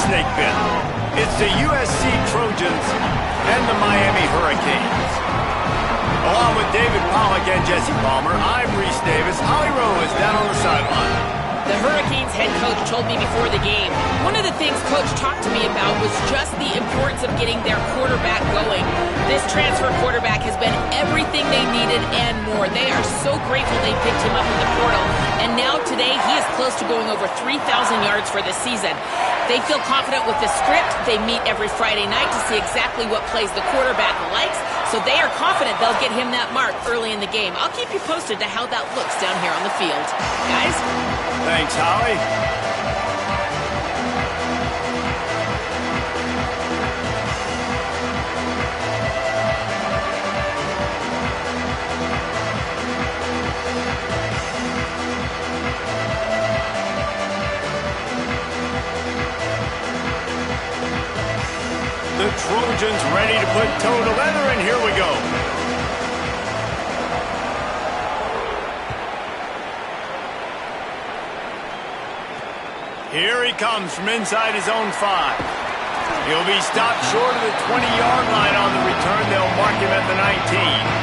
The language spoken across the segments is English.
snake bit. It's the USC Trojans and the Miami Hurricanes. Along with David Pollack and Jesse Palmer, I'm Reese Davis. Holly Rowe is down on the sideline. The Hurricanes head coach told me before the game, one of the things Coach talked to me about was just the importance of getting their quarterback going. This transfer quarterback has been everything they needed and more. They are so grateful they picked him up in the portal. And now today, he is close to going over 3,000 yards for the season. They feel confident with the script. They meet every Friday night to see exactly what plays the quarterback likes. So they are confident they'll get him that mark early in the game. I'll keep you posted to how that looks down here on the field. Guys? Thanks, Holly. The Trojans ready to put toe to leather, and here we go. Here he comes from inside his own 5. He'll be stopped short of the 20-yard line on the return. They'll mark him at the 19.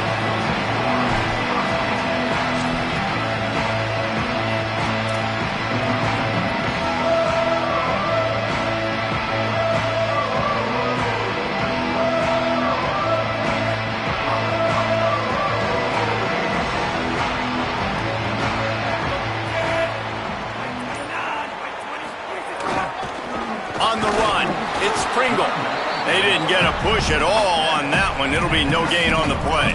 On the run, it's Pringle. They didn't get a push at all on that one. It'll be no gain on the play.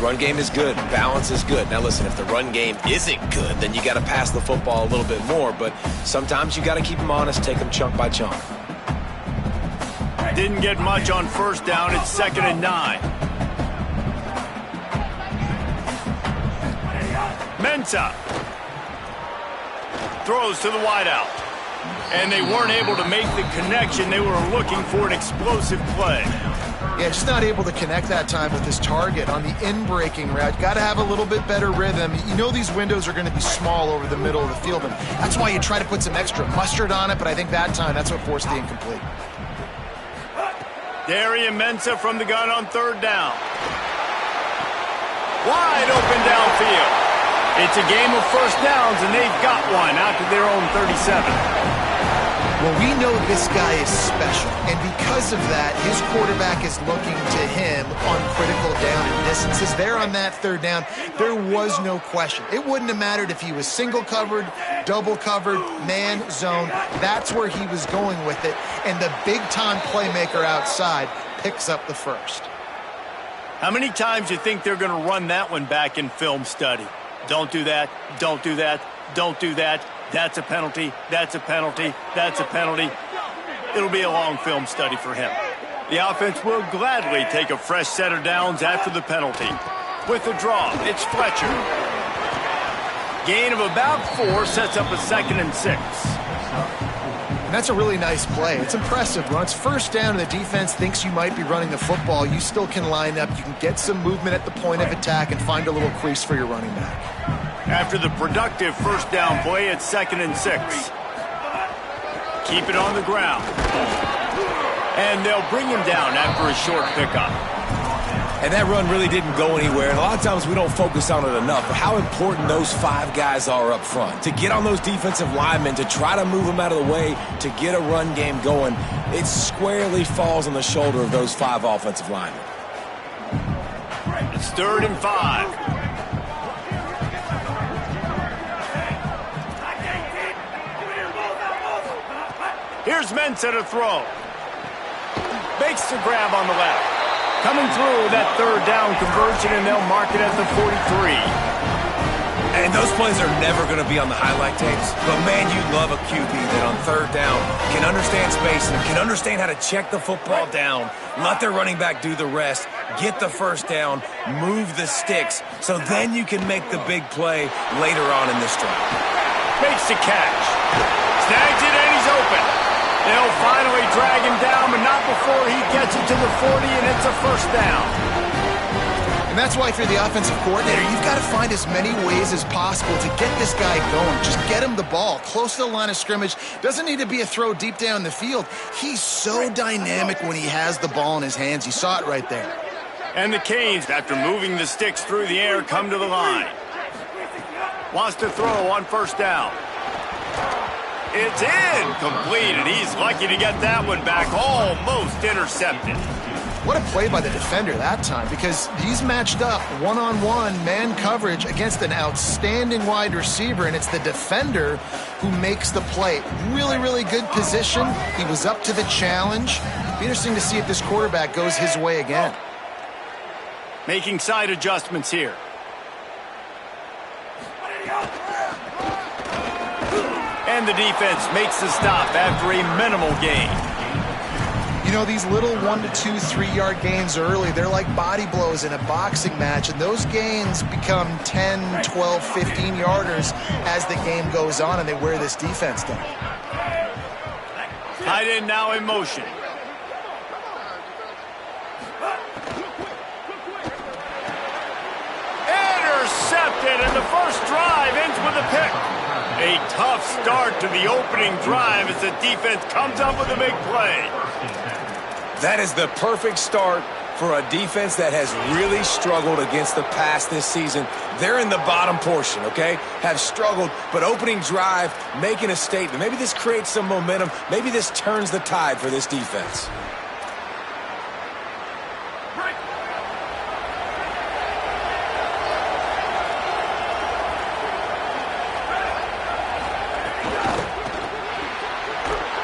Run game is good. Balance is good. Now listen, if the run game isn't good, then you got to pass the football a little bit more. But sometimes you got to keep them honest, take them chunk by chunk. Didn't get much on first down. It's 2nd and 9. Mensah throws to the wideout. And they weren't able to make the connection. They were looking for an explosive play. Yeah, just not able to connect that time with his target on the in-breaking route. Got to have a little bit better rhythm. You know these windows are going to be small over the middle of the field, and that's why you try to put some extra mustard on it, but I think that time that's what forced the incomplete. Darian Mensah from the gun on 3rd down. Wide open downfield. It's a game of first downs, and they've got one out to their own 37. Well, we know this guy is special, and because of that, his quarterback is looking to him on critical down and distances. There on that 3rd down, there was no question. It wouldn't have mattered if he was single covered, double covered, man, zone. That's where he was going with it, and the big-time playmaker outside picks up the first. How many times do you think they're going to run that one back in film study? Don't do that, don't do that, don't do that. That's a penalty, that's a penalty, that's a penalty. It'll be a long film study for him. The offense will gladly take a fresh set of downs after the penalty. With the draw, it's Fletcher. Gain of about 4 sets up a 2nd and 6. And that's a really nice play. It's impressive. When it's first down and the defense thinks you might be running the football, you still can line up. You can get some movement at the point of attack and find a little crease for your running back. After the productive first down play, it's 2nd and 6. Keep it on the ground. And they'll bring him down after a short pickup. And that run really didn't go anywhere. And a lot of times we don't focus on it enough. But how important those 5 guys are up front. To get on those defensive linemen, to try to move them out of the way, to get a run game going, it squarely falls on the shoulder of those 5 offensive linemen. It's 3rd and 5. Here's Mensah to throw. Makes the grab on the left. Coming through that 3rd down conversion, and they'll mark it at the 43. And those plays are never going to be on the highlight tapes. But, man, you love a QB that on 3rd down can understand spacing, can understand how to check the football down, let their running back do the rest, get the first down, move the sticks, so then you can make the big play later on in this drive. Makes the catch. Snags it, and he's open. They'll finally drag him down, but not before he gets it to the 40, and it's a first down. And And that's why if you're the offensive coordinator, you've got to find as many ways as possible to get this guy going. Just get him the ball close to the line of scrimmage. Doesn't need to be a throw deep down the field. He's so dynamic when he has the ball in his hands. You saw it right there. And the Canes, after moving the sticks through the air, come to the line. Wants to throw on first down. It's incomplete, and he's lucky to get that one back. Almost intercepted. What a play by the defender that time, because he's matched up one-on-one man coverage against an outstanding wide receiver, and it's the defender who makes the play. Really, really good position. He was up to the challenge. Be interesting to see if this quarterback goes his way again. Making side adjustments here. And the defense makes the stop after a minimal gain. You know, these little 1 to 2, 3-yard gains early, they're like body blows in a boxing match, and those gains become 10, 12, 15-yarders as the game goes on, and they wear this defense down. Tight end now in motion. Intercepted, and the first drive ends with a pick. A tough start to the opening drive as the defense comes up with a big play. That is the perfect start for a defense that has really struggled against the pass this season. They're in the bottom portion, okay? Have struggled, but opening drive, making a statement. Maybe this creates some momentum. Maybe this turns the tide for this defense.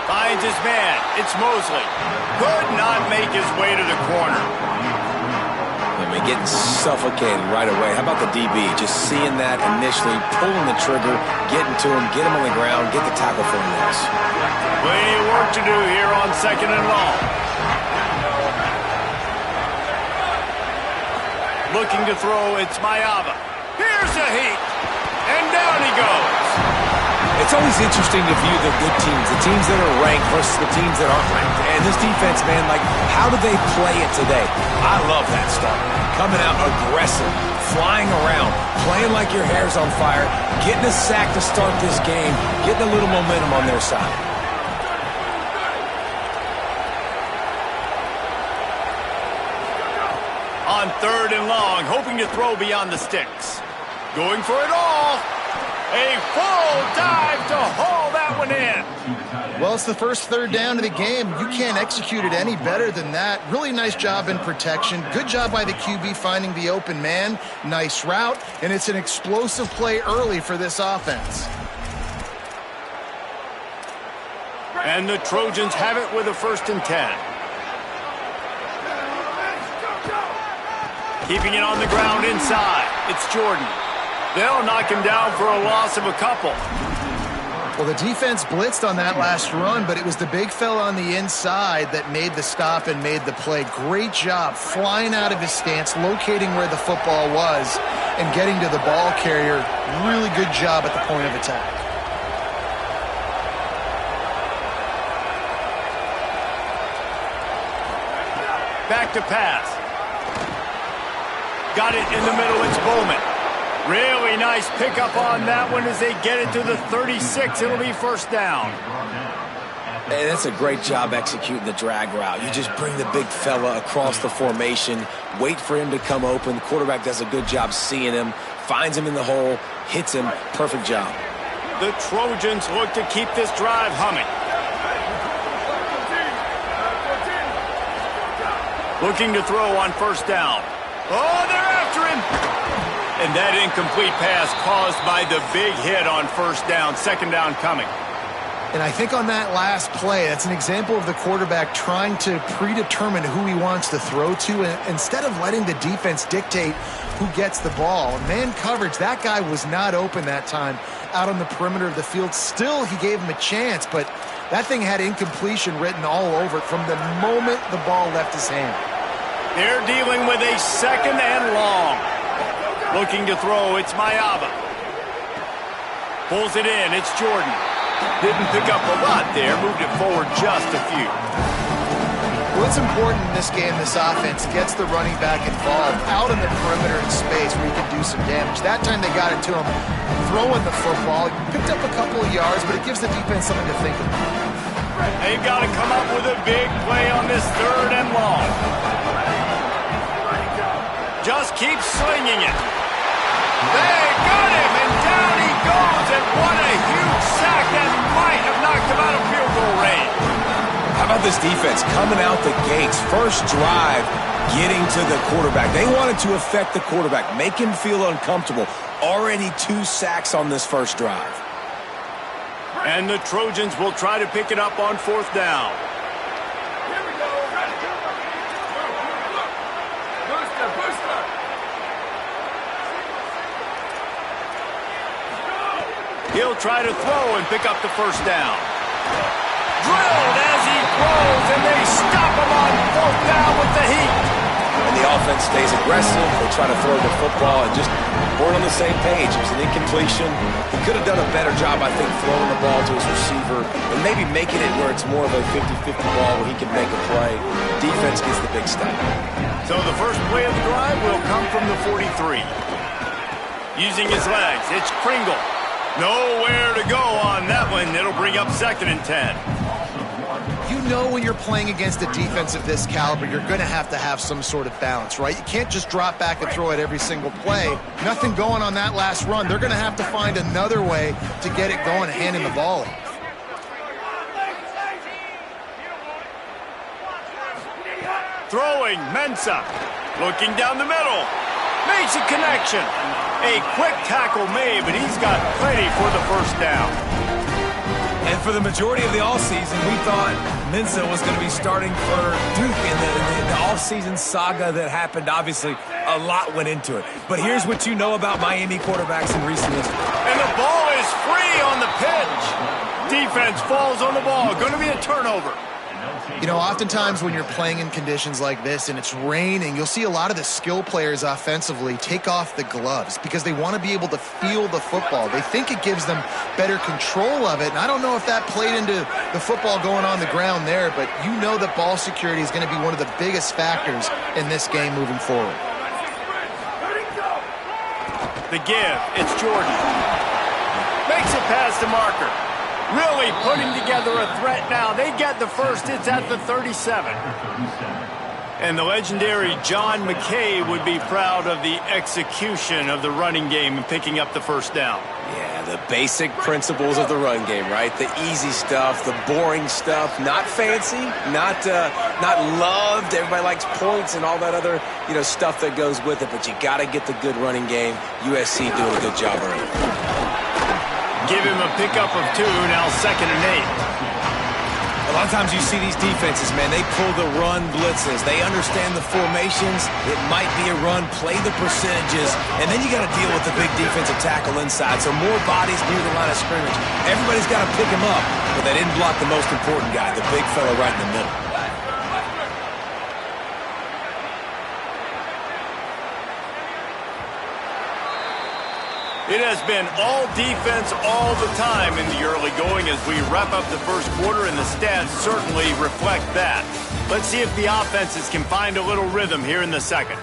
Finds his man. It's Mosley. Could not make his way to the corner. I mean, getting suffocated right away. How about the DB? Just seeing that initially, pulling the trigger, getting to him, get him on the ground, get the tackle for him. Plenty of work to do here on 2nd and long. Looking to throw, it's Mayava. Here's a heat. And down he goes. It's always interesting to view the good teams, the teams that are ranked versus the teams that aren't ranked. And this defense, man, like, how do they play it today? I love that stuff. Coming out aggressive, flying around, playing like your hair's on fire, getting a sack to start this game, getting a little momentum on their side. On 3rd and long, hoping to throw beyond the sticks. Going for it all. A full dive to haul that one in. Well, it's the first 3rd down of the game. You can't execute it any better than that. Really nice job in protection. Good job by the QB finding the open man. Nice route, and it's an explosive play early for this offense. And the Trojans have it with a 1st and 10. Keeping it on the ground inside. It's Jordan. They'll knock him down for a loss of a couple. Well, the defense blitzed on that last run, but it was the big fella on the inside that made the stop and made the play. Great job flying out of his stance, locating where the football was, and getting to the ball carrier. Really good job at the point of attack. Back to pass. Got it in the middle. It's Bowman. Really nice pickup on that one as they get it to the 36. It'll be 1st down. Hey, that's a great job executing the drag route. You just bring the big fella across the formation, wait for him to come open. The quarterback does a good job seeing him, finds him in the hole, hits him. Perfect job. The Trojans look to keep this drive humming. Looking to throw on 1st down. Oh, they're after him. And that incomplete pass caused by the big hit on 1st down. 2nd down coming. And I think on that last play, that's an example of the quarterback trying to predetermine who he wants to throw to, and instead of letting the defense dictate who gets the ball. Man coverage, that guy was not open that time out on the perimeter of the field. Still, he gave him a chance, but that thing had incompletion written all over it from the moment the ball left his hand. They're dealing with a 2nd and long. Looking to throw, it's Mayava. Pulls it in, it's Jordan. Didn't pick up a lot there, moved it forward just a few. What's important in this game, this offense gets the running back involved out in the perimeter in space where he can do some damage. That time they got it to him throwing the football. Picked up a couple of yards, but it gives the defense something to think about. They've got to come up with a big play on this 3rd and long. Just keep slinging it. They got him, and down he goes, and what a huge sack that might have knocked him out of field goal range. How about this defense coming out the gates, first drive, getting to the quarterback. They wanted to affect the quarterback, make him feel uncomfortable. Already 2 sacks on this first drive. And the Trojans will try to pick it up on 4th down. He'll try to throw and pick up the first down. Drilled as he throws, and they stop him on 4th down with the heat. And the offense stays aggressive. They try to throw the football and just weren't on the same page. It was an incompletion. He could have done a better job, I think, throwing the ball to his receiver and maybe making it where it's more of a 50-50 ball where he can make a play. Defense gets the big stop. So the first play of the drive will come from the 43. Using his legs, it's Kringle. Nowhere to go on that one. It'll bring up 2nd and 10. You know when you're playing against a defense of this caliber, you're going to have some sort of balance, right? You can't just drop back and throw it every single play. Nothing going on that last run. They're going to have to find another way to get it going and hand him the ball off. Throwing, Mensah. Looking down the middle. Makes a connection. A quick tackle made, but he's got plenty for the first down. And for the majority of the offseason, we thought Mensah was going to be starting for Duke in the offseason saga that happened. Obviously, a lot went into it. But here's what you know about Miami quarterbacks in recent history. And the ball is free on the pitch. Defense falls on the ball. Going to be a turnover. You know, oftentimes when you're playing in conditions like this and it's raining, you'll see a lot of the skill players offensively take off the gloves because they want to be able to feel the football. They think it gives them better control of it. And I don't know if that played into the football going on the ground there, but you know that ball security is going to be one of the biggest factors in this game moving forward. The give, it's Jordan. Makes it past the marker. Really putting together a threat now. They get the first. It's at the 37. And the legendary John McKay would be proud of the execution of the running game and picking up the first down. Yeah, the basic principles of the run game, right? The easy stuff, the boring stuff, not fancy, not loved. Everybody likes points and all that other, stuff that goes with it, but you got to get the good running game. USC doing a good job early. Give him a pickup of 2, now 2nd and 8. A lot of times you see these defenses, man, they pull the run blitzes. They understand the formations. It might be a run, play the percentages, and then you got to deal with the big defensive tackle inside. So more bodies near the line of scrimmage. Everybody's got to pick him up, but they didn't block the most important guy, the big fella right in the middle. It has been all defense all the time in the early going as we wrap up the first quarter, and the stats certainly reflect that. Let's see if the offenses can find a little rhythm here in the second.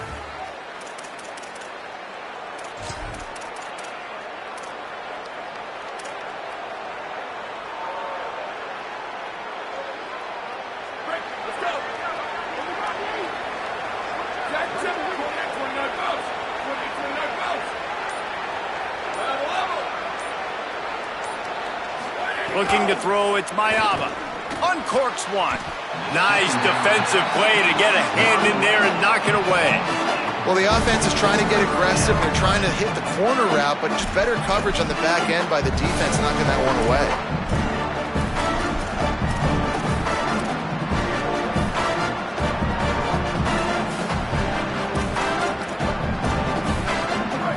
Looking to throw, it's Mayaba. Uncorks one. Nice defensive play to get a hand in there and knock it away. Well, the offense is trying to get aggressive. They're trying to hit the corner route, but just better coverage on the back end by the defense knocking that one away.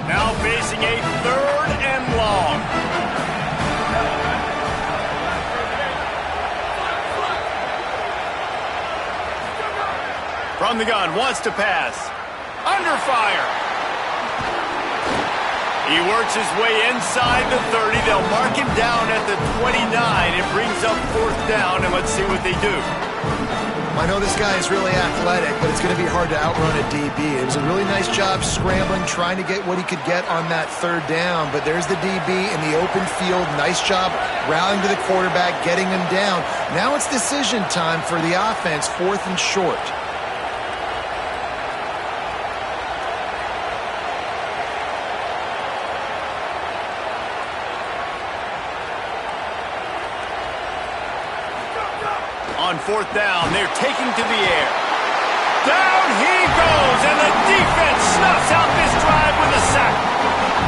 Now facing a 3rd and long. From the gun, wants to pass. Under fire. He works his way inside the 30. They'll mark him down at the 29. It brings up 4th down, and let's see what they do. I know this guy is really athletic, but it's going to be hard to outrun a DB. It was a really nice job scrambling, trying to get what he could get on that 3rd down. But there's the DB in the open field. Nice job rallying to the quarterback, getting him down. Now it's decision time for the offense, 4th and short. On 4th down, they're taking to the air. Down he goes, and the defense snuffs out this drive with a sack.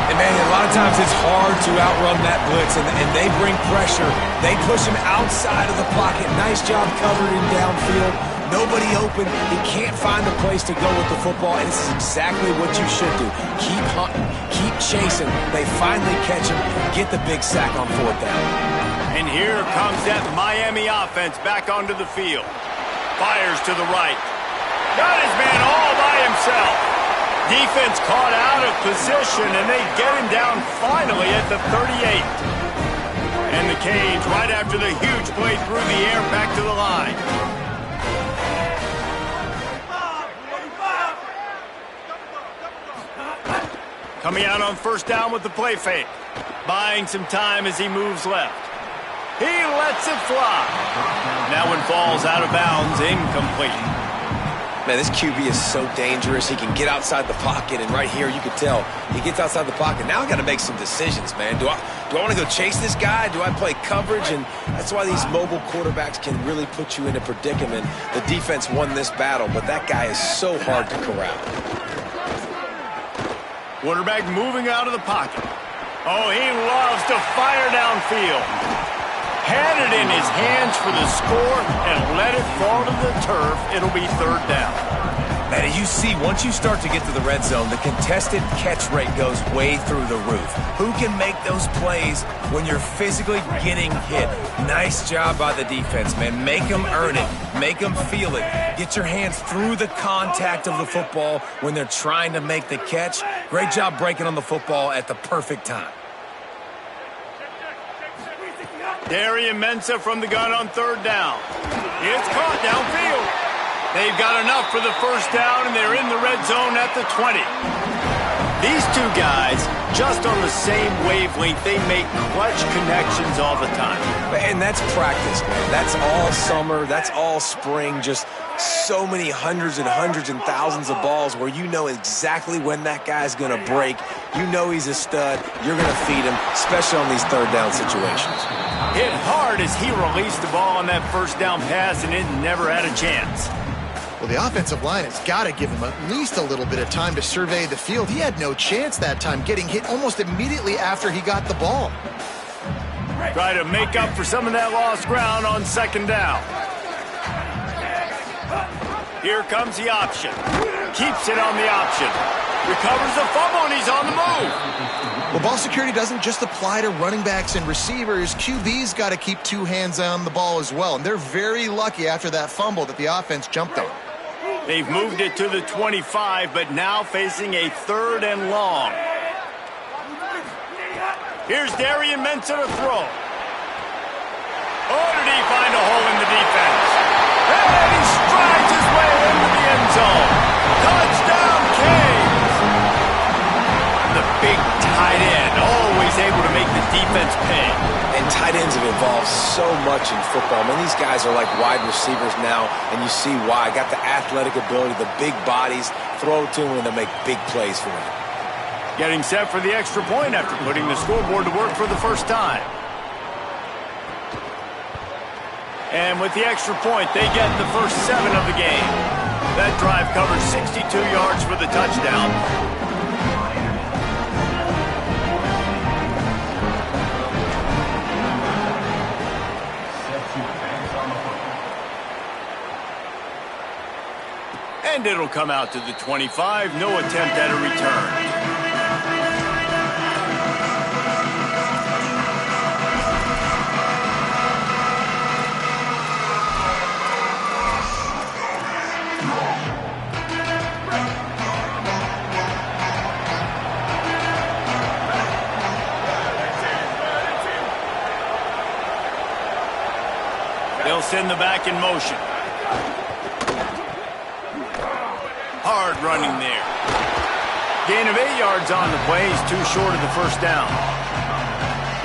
And, man, a lot of times it's hard to outrun that blitz, and they bring pressure. They push him outside of the pocket. Nice job covered in downfield. Nobody open. He can't find a place to go with the football, and this is exactly what you should do. Keep hunting, keep chasing. They finally catch him, get the big sack on 4th down. And here comes that Miami offense back onto the field. Fires to the right. Got his man all by himself. Defense caught out of position, and they get him down finally at the 38. And the Canes, right after the huge play through the air, back to the line. Coming out on 1st down with the play fake. Buying some time as he moves left. He lets it fly. That one falls out of bounds, incomplete. Man, this QB is so dangerous. He can get outside the pocket, and right here you can tell he gets outside the pocket. Now I got to make some decisions, man. Do I want to go chase this guy? Do I play coverage? And that's why these mobile quarterbacks can really put you in a predicament. The defense won this battle, but that guy is so hard to corral. Quarterback moving out of the pocket. Oh, he loves to fire downfield. Had it in his hands for the score and let it fall to the turf. It'll be 3rd down. Man, you see, once you start to get to the red zone, the contested catch rate goes way through the roof. Who can make those plays when you're physically getting hit? Nice job by the defense, man. Make them earn it. Make them feel it. Get your hands through the contact of the football when they're trying to make the catch. Great job breaking on the football at the perfect time. Darian Mensah from the gun on 3rd down. It's caught downfield. They've got enough for the 1st down, and they're in the red zone at the 20. These two guys, just on the same wavelength, they make clutch connections all the time. And that's practice, man. That's all summer. That's all spring. Just so many hundreds and thousands of balls where you know exactly when that guy's going to break. You know he's a stud. You're going to feed him, especially on these 3rd down situations. Hit hard as he released the ball on that 1st down pass, and it never had a chance. Well, the offensive line has got to give him at least a little bit of time to survey the field. He had no chance that time, getting hit almost immediately after he got the ball. Try to make up for some of that lost ground on 2nd down. Here comes the option. Keeps it on the option. Recovers the fumble, and he's on the move. Well, ball security doesn't just apply to running backs and receivers. QB's got to keep 2 hands on the ball as well. And they're very lucky after that fumble that the offense jumped on. They've moved it to the 25, but now facing a 3rd and long. Here's Darian Mensah to throw. Oh, did he find a hole in the defense? And he strides his way into the end zone. Touchdown, Canes! The big tight end, always able to make the defense pay. And tight ends have evolved so much in football. I mean, these guys are like wide receivers now, and you see why. Got the athletic ability, the big bodies, throw it to them, and they'll make big plays for you. Getting set for the extra point after putting the scoreboard to work for the 1st time. And with the extra point, they get the first 7 of the game. That drive covers 62 yards for the touchdown. And it'll come out to the 25. No attempt at a return. They'll send the back in motion. Hard running there. Gain of 8 yards on the play. He's too short of the first down.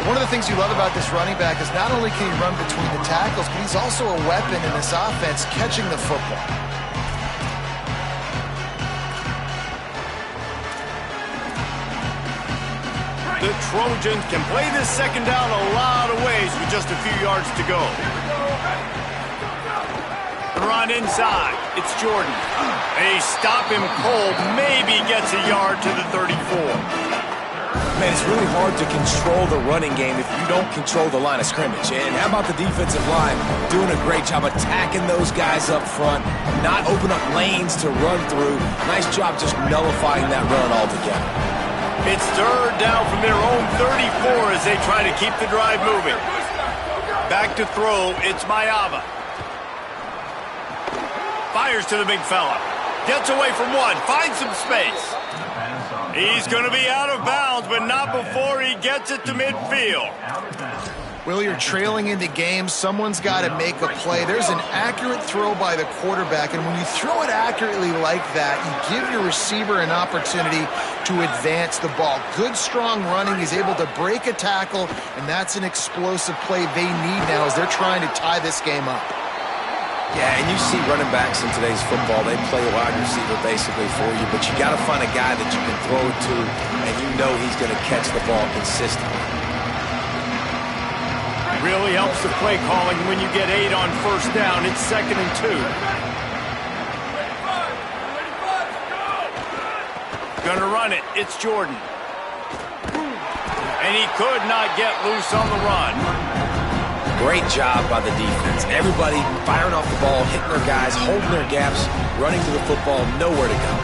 One of the things you love about this running back is not only can he run between the tackles, but he's also a weapon in this offense catching the football. The Trojans can play this second down a lot of ways with just a few yards to go. Run inside. It's Jordan. They stop him cold. Maybe gets a yard to the 34. Man, it's really hard to control the running game if you don't control the line of scrimmage. And how about the defensive line doing a great job attacking those guys up front, not open up lanes to run through. Nice job just nullifying that run altogether. It's third down from their own 34 as they try to keep the drive moving. Back to throw, it's Mayava. Fires to the big fella. Gets away from one, finds some space. He's going to be out of bounds, but not before he gets it to midfield. Will, you're trailing into games. Someone's got to make a play. There's an accurate throw by the quarterback, and when you throw it accurately like that, you give your receiver an opportunity to advance the ball. Good, strong running. He's able to break a tackle, and that's an explosive play they need now as they're trying to tie this game up. Yeah, and you see running backs in today's football, they play a wide receiver basically for you, but you got to find a guy that you can throw it to, and you know he's going to catch the ball consistently. Really helps the play calling when you get 8 on first down. It's 2nd and 2. Gonna run it. It's Jordan. And he could not get loose on the run. Great job by the defense. Everybody firing off the ball, hitting their guys, holding their gaps, running to the football, nowhere to go.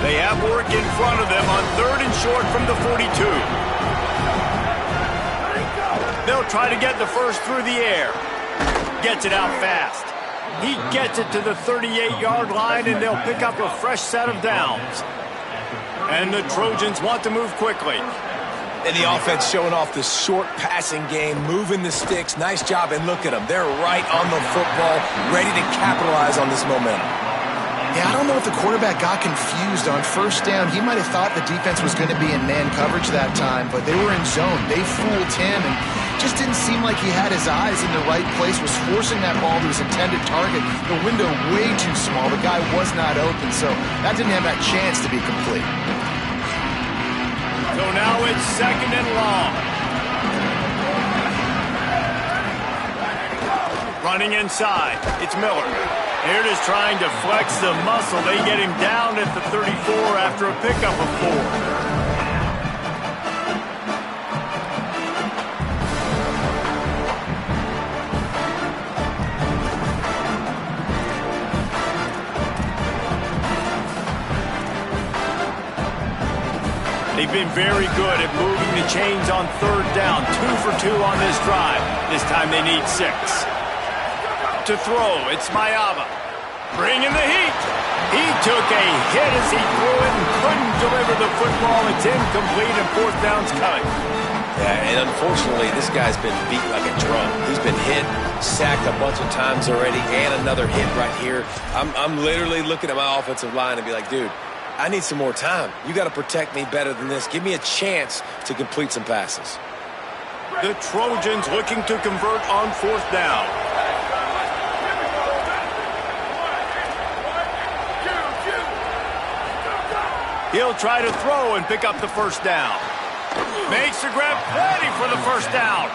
They have work in front of them on 3rd and short from the 42. They'll try to get the first through the air. Gets it out fast. He gets it to the 38-yard line, and they'll pick up a fresh set of downs. And the Trojans want to move quickly. And the offense showing off the short passing game, moving the sticks. Nice job, and look at them. They're right on the football, ready to capitalize on this momentum. Yeah, I don't know if the quarterback got confused on first down. He might have thought the defense was going to be in man coverage that time, but they were in zone. They fooled him and just didn't seem like he had his eyes in the right place, was forcing that ball to his intended target. The window way too small. The guy was not open, so that didn't have that chance to be complete. So now it's 2nd and long. Running inside, it's Miller. They're just trying to flex the muscle. They get him down at the 34 after a pickup of 4. They've been very good at moving the chains on 3rd down. 2 for 2 on this drive. This time they need 6. To throw, it's Mayava. Bringing the heat. He took a hit as he threw it and couldn't deliver the football. It's incomplete and 4th down's coming. Yeah, and unfortunately, this guy's been beat like a drum. He's been hit, sacked a bunch of times already, and another hit right here. I'm literally looking at my offensive line and be like, dude, I need some more time. You got to protect me better than this. Give me a chance to complete some passes. The Trojans looking to convert on 4th down. He'll try to throw and pick up the first down. Makes the grab, ready for the first down.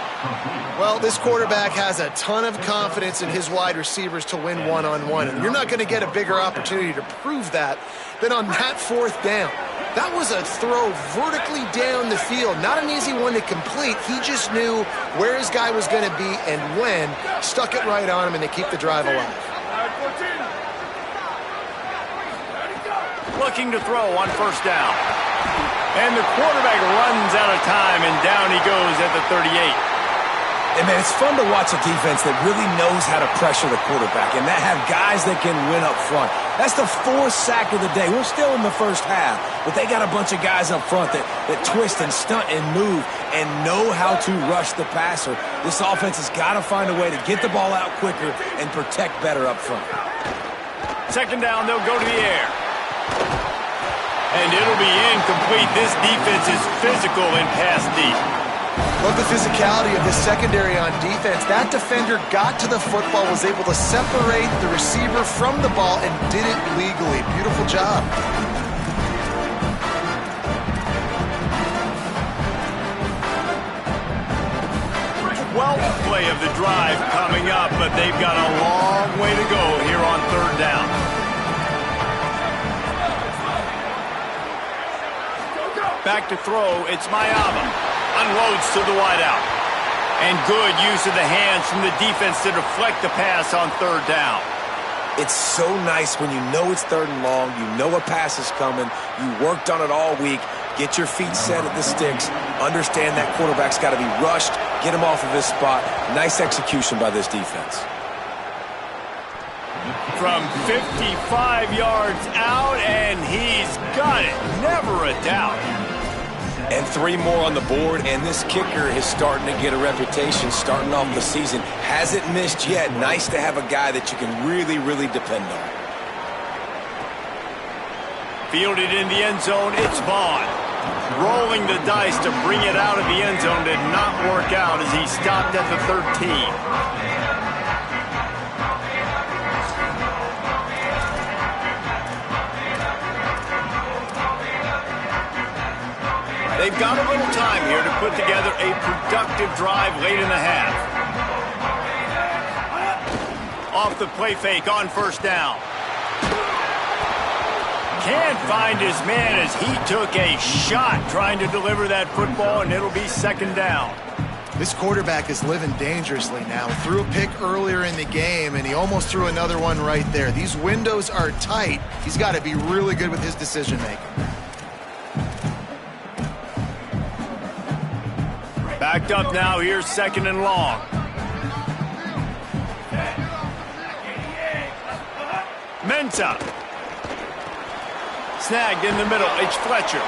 Well, this quarterback has a ton of confidence in his wide receivers to win one-on-one. And you're not going to get a bigger opportunity to prove that than on that 4th down. That was a throw vertically down the field. Not an easy one to complete. He just knew where his guy was going to be and when. Stuck it right on him, and they keep the drive alive. Looking to throw on 1st down. And the quarterback runs out of time, and down he goes at the 38. And, man, it's fun to watch a defense that really knows how to pressure the quarterback and that have guys that can win up front. That's the 4th sack of the day. We're still in the first half, but they got a bunch of guys up front that twist and stunt and move and know how to rush the passer. This offense has got to find a way to get the ball out quicker and protect better up front. Second down, they'll go to the air. And it'll be incomplete. This defense is physical and pass deep. Love the physicality of the secondary on defense. That defender got to the football, was able to separate the receiver from the ball, and did it legally. Beautiful job. 12th play of the drive coming up, but they've got a long way to go here on third down. Back to throw, it's Mayama. Unloads to the wideout. And good use of the hands from the defense to deflect the pass on third down. It's so nice when you know it's third and long, you know a pass is coming, you worked on it all week, get your feet set at the sticks, understand that quarterback's got to be rushed, get him off of his spot. Nice execution by this defense. From 55 yards out, and he's got it. Never a doubt. And 3 more on the board, and this kicker is starting to get a reputation starting off the season. Hasn't missed yet. Nice to have a guy that you can really, really depend on. Fielded in the end zone, it's Vaughn. Rolling the dice to bring it out of the end zone did not work out as he stopped at the 13. They've got a little time here to put together a productive drive late in the half. Off the play fake on first down. Can't find his man as he took a shot trying to deliver that football, and it'll be second down. This quarterback is living dangerously now. Threw a pick earlier in the game, and he almost threw another one right there. These windows are tight. He's got to be really good with his decision-making. Backed up now, here's second and long. Mensah. Snagged in the middle, it's Fletcher.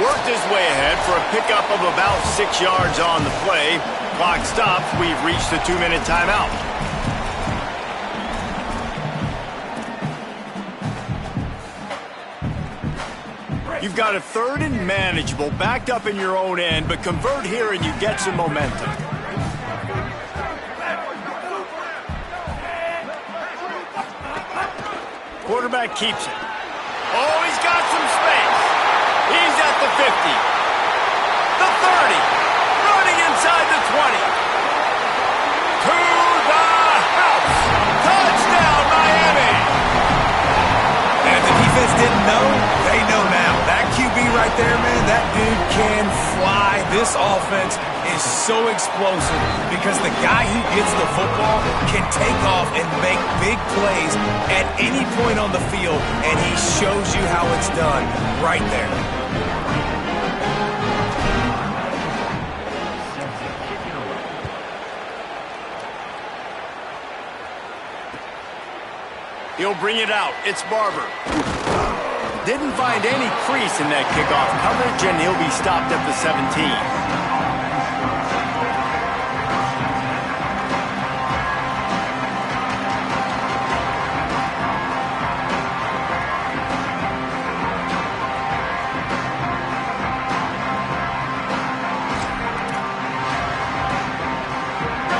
Worked his way ahead for a pickup of about 6 yards on the play. Clock stops, we've reached the 2-minute timeout. You've got a third and manageable, backed up in your own end, but convert here and you get some momentum. Quarterback keeps it. Oh, he's got some space. He's at the 50. The 30. Running inside the 20. To the house. Touchdown, Miami. And if the defense didn't know, they know now. That QB right there, man, that dude can fly. This offense is so explosive because the guy who gets the football can take off and make big plays at any point on the field, and he shows you how it's done right there. He'll bring it out. It's Barber. Didn't find any crease in that kickoff coverage, and he'll be stopped at the 17.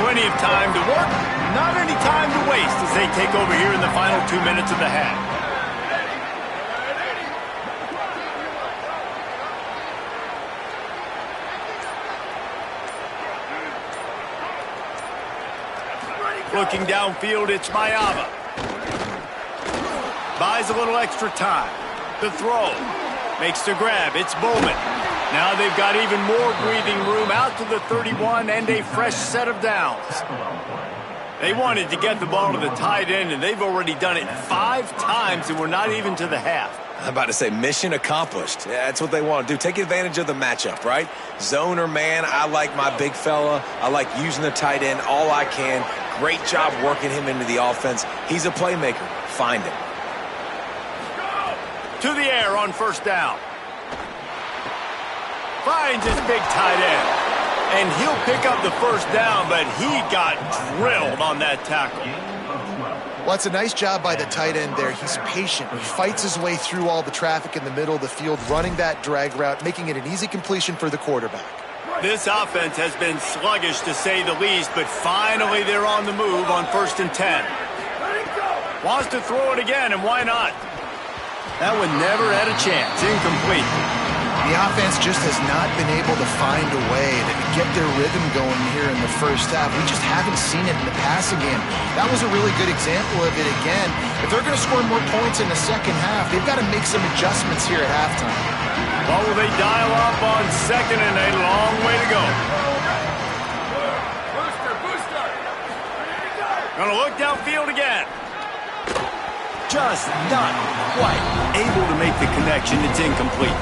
Plenty of time to work, not any time to waste as they take over here in the final 2 minutes of the half. Looking downfield, it's Mayama. Buys a little extra time. The throw. Makes the grab. It's Bowman. Now they've got even more breathing room out to the 31 and a fresh set of downs. They wanted to get the ball to the tight end, and they've already done it 5 times, and we're not even to the half. I'm about to say mission accomplished. Yeah, that's what they want to do. Take advantage of the matchup, right? Zone or man, I like my big fella. I like using the tight end all I can. Great job working him into the offense. He's a playmaker. Find him. To the air on first down. Finds his big tight end. And he'll pick up the first down, but he got drilled on that tackle. Well, it's a nice job by the tight end there. He's patient. He fights his way through all the traffic in the middle of the field, running that drag route, making it an easy completion for the quarterback. This offense has been sluggish, to say the least, but finally they're on the move on 1st and 10. Wants to throw it again, and why not? That one never had a chance. Incomplete. The offense just has not been able to find a way to get their rhythm going here in the first half. We just haven't seen it in the passing game. That was a really good example of it again. If they're going to score more points in the second half, they've got to make some adjustments here at halftime. What will they dial up on second and a long way to go? Gonna look downfield again. Just not quite able to make the connection. It's incomplete.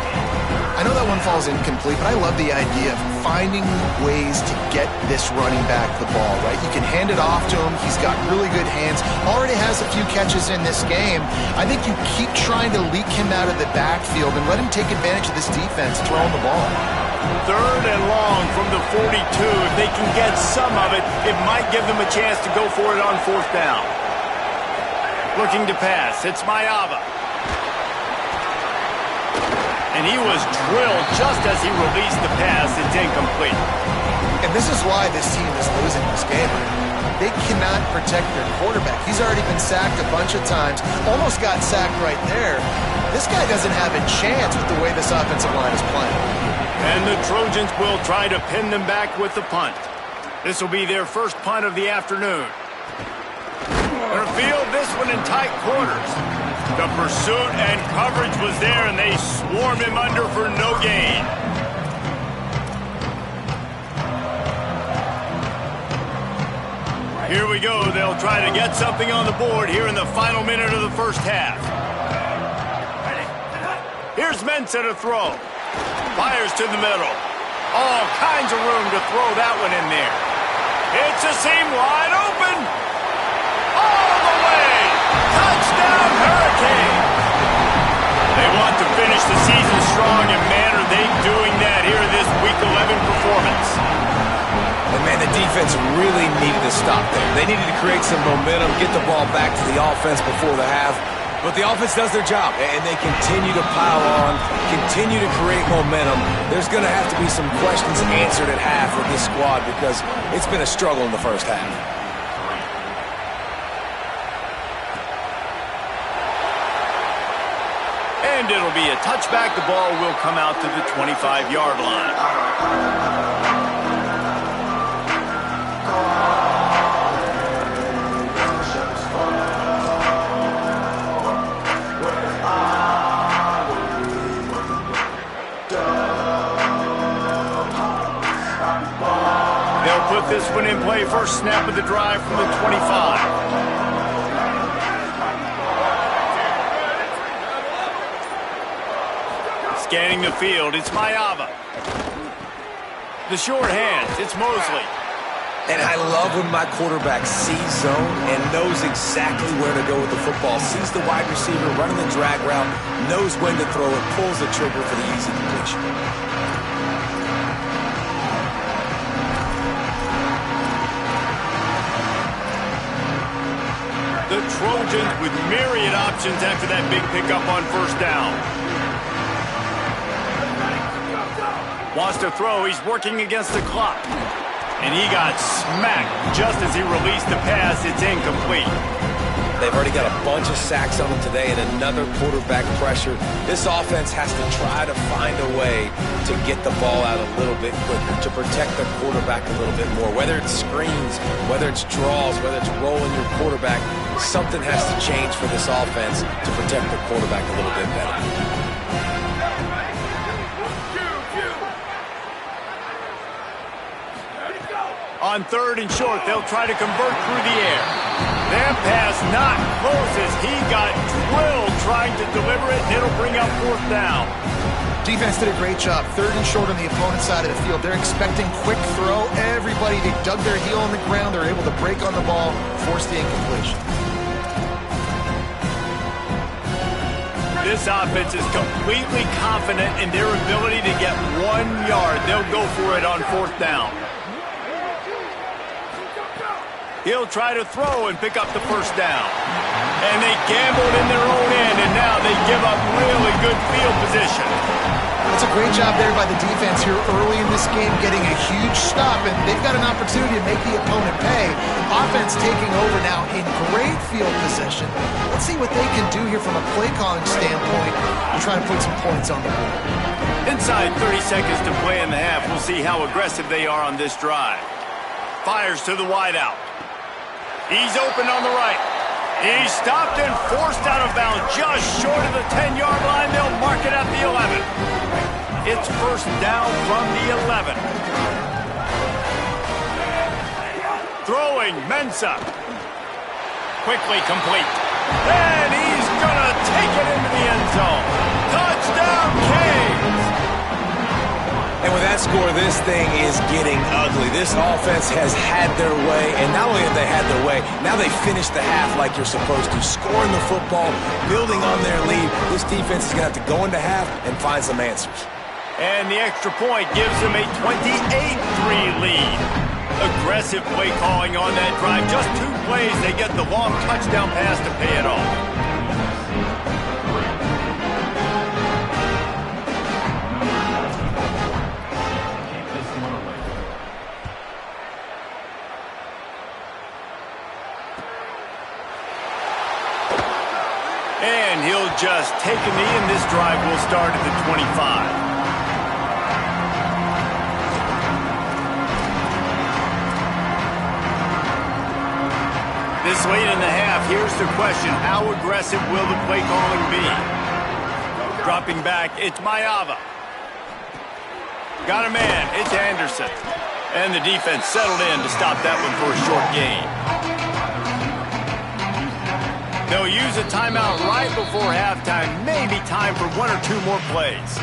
I know that one falls incomplete, but I love the idea of finding ways to get this running back the ball, right? You can hand it off to him. He's got really good hands. Already has a few catches in this game. I think you keep trying to leak him out of the backfield and let him take advantage of this defense throwing the ball. 3rd and long from the 42. If they can get some of it, it might give them a chance to go for it on 4th down. Looking to pass. It's Mayava. And he was drilled just as he released the pass. It's incomplete. And this is why this team is losing this game. They cannot protect their quarterback. He's already been sacked a bunch of times. Almost got sacked right there. This guy doesn't have a chance with the way this offensive line is playing. And the Trojans will try to pin them back with the punt. This will be their first punt of the afternoon. They'll field this one in tight quarters. The pursuit and coverage was there, and they swarmed him under for no gain. Here we go. They'll try to get something on the board here in the final minute of the first half. Here's Mensah to throw. Fires to the middle. All kinds of room to throw that one in there. It's a seam wide open. All the way. Touchdown, Hurricane. They want to finish the season strong, and man, are they doing that here in this Week 11 performance. And man, the defense really needed to stop there. They needed to create some momentum, get the ball back to the offense before the half. But the offense does their job, and they continue to pile on, continue to create momentum. There's going to have to be some questions answered at half with this squad because it's been a struggle in the first half. And it'll be a touchback. The ball will come out to the 25-yard line. They'll put this one in play. First snap of the drive from the 25. Scanning the field, it's Mayava. The short hands, it's Mosley. And I love when my quarterback sees zone and knows exactly where to go with the football. Sees the wide receiver running the drag route, knows when to throw it, pulls the trigger for the easy completion. The Trojans with myriad options after that big pickup on first down. Wants to throw, he's working against the clock. And he got smacked just as he released the pass. It's incomplete. They've already got a bunch of sacks on them today and another quarterback pressure. This offense has to try to find a way to get the ball out a little bit quicker, to protect their quarterback a little bit more. Whether it's screens, whether it's draws, whether it's rolling your quarterback, something has to change for this offense to protect the quarterback a little bit better. On 3rd and short, they'll try to convert through the air. Their pass was not close as he got drilled trying to deliver it, and it'll bring up 4th down. Defense did a great job. 3rd and short on the opponent's side of the field. They're expecting quick throw. Everybody, they dug their heel on the ground. They're able to break on the ball, force the incompletion. This offense is completely confident in their ability to get 1 yard. They'll go for it on 4th down. He'll try to throw and pick up the 1st down. And they gambled in their own end, and now they give up really good field position. That's a great job there by the defense here early in this game, getting a huge stop, and they've got an opportunity to make the opponent pay. Offense taking over now in great field position. Let's see what they can do here from a play calling standpoint and try to put some points on the board. Inside 30 seconds to play in the half. We'll see how aggressive they are on this drive. Fires to the wideout. He's open on the right. He's stopped and forced out of bounds just short of the 10-yard line. They'll mark it at the 11. It's 1st down from the 11. Throwing, Mensah. Quickly complete. And he's going to take it into the end zone. Touchdown, Canes! And with that score, this thing is getting ugly. This offense has had their way, and not only have they had their way, now they finished the half like you're supposed to, scoring the football, building on their lead. This defense is going to have to go into half and find some answers. And the extra point gives them a 28-3 lead. Aggressive play calling on that drive. Just 2 plays, they get the long touchdown pass to pay it off. And he'll just take a knee, and this drive will start at the 25. This late in the half, here's the question. How aggressive will the play calling be? Dropping back, it's Mayava. Got a man, it's Anderson. And the defense settled in to stop that one for a short gain. They'll use a timeout right before halftime. Maybe time for 1 or 2 more plays.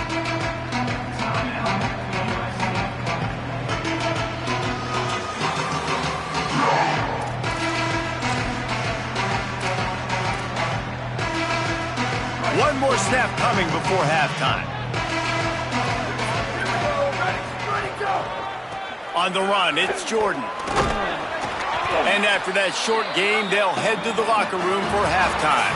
One more snap coming before halftime. On the run, it's Jordan. And after that short game, they'll head to the locker room for halftime.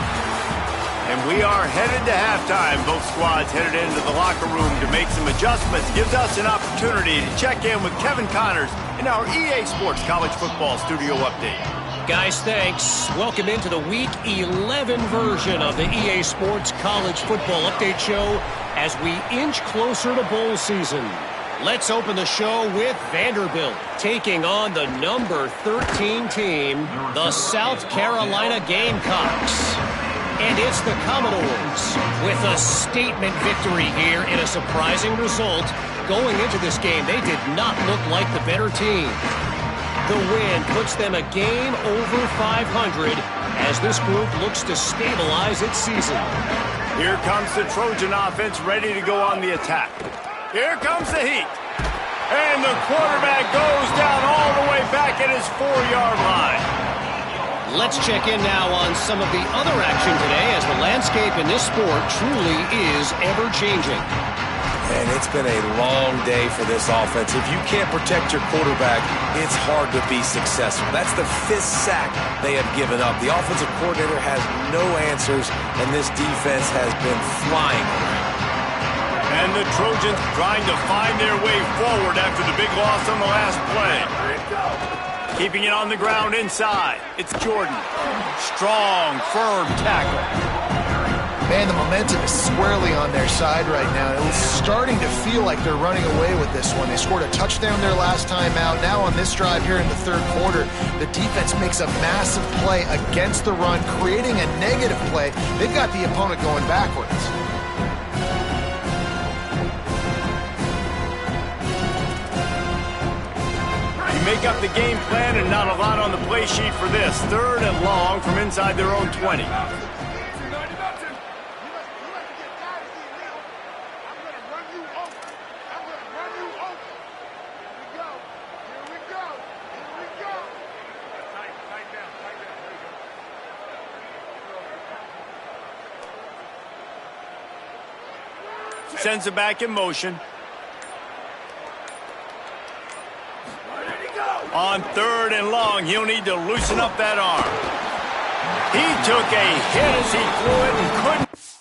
And we are headed to halftime. Both squads headed into the locker room to make some adjustments. Gives us an opportunity to check in with Kevin Connors in our EA Sports College Football Studio Update. Guys, thanks. Welcome into the Week 11 version of the EA Sports College Football Update Show as we inch closer to bowl season. Let's open the show with Vanderbilt taking on the number 13 team, the South Carolina Gamecocks. And it's the Commodores with a statement victory here in a surprising result. Going into this game, they did not look like the better team. The win puts them a game over 500 as this group looks to stabilize its season. Here comes the Trojan offense ready to go on the attack. Here comes the heat. And the quarterback goes down all the way back at his 4-yard line. Let's check in now on some of the other action today as the landscape in this sport truly is ever-changing. And it's been a long day for this offense. If you can't protect your quarterback, it's hard to be successful. That's the 5th sack they have given up. The offensive coordinator has no answers, and this defense has been flying around. And the Trojans trying to find their way forward after the big loss on the last play. Keeping it on the ground inside. It's Jordan. Strong, firm tackle. Man, the momentum is squarely on their side right now. It was starting to feel like they're running away with this one. They scored a touchdown their last time out. Now on this drive here in the 3rd quarter, the defense makes a massive play against the run, creating a negative play. They've got the opponent going backwards. He make up the game plan and not a lot on the play sheet for this. 3rd and long from inside their own 20. Sends it back in motion. On 3rd and long, he'll need to loosen up that arm. He took a hit as he threw it and couldn't.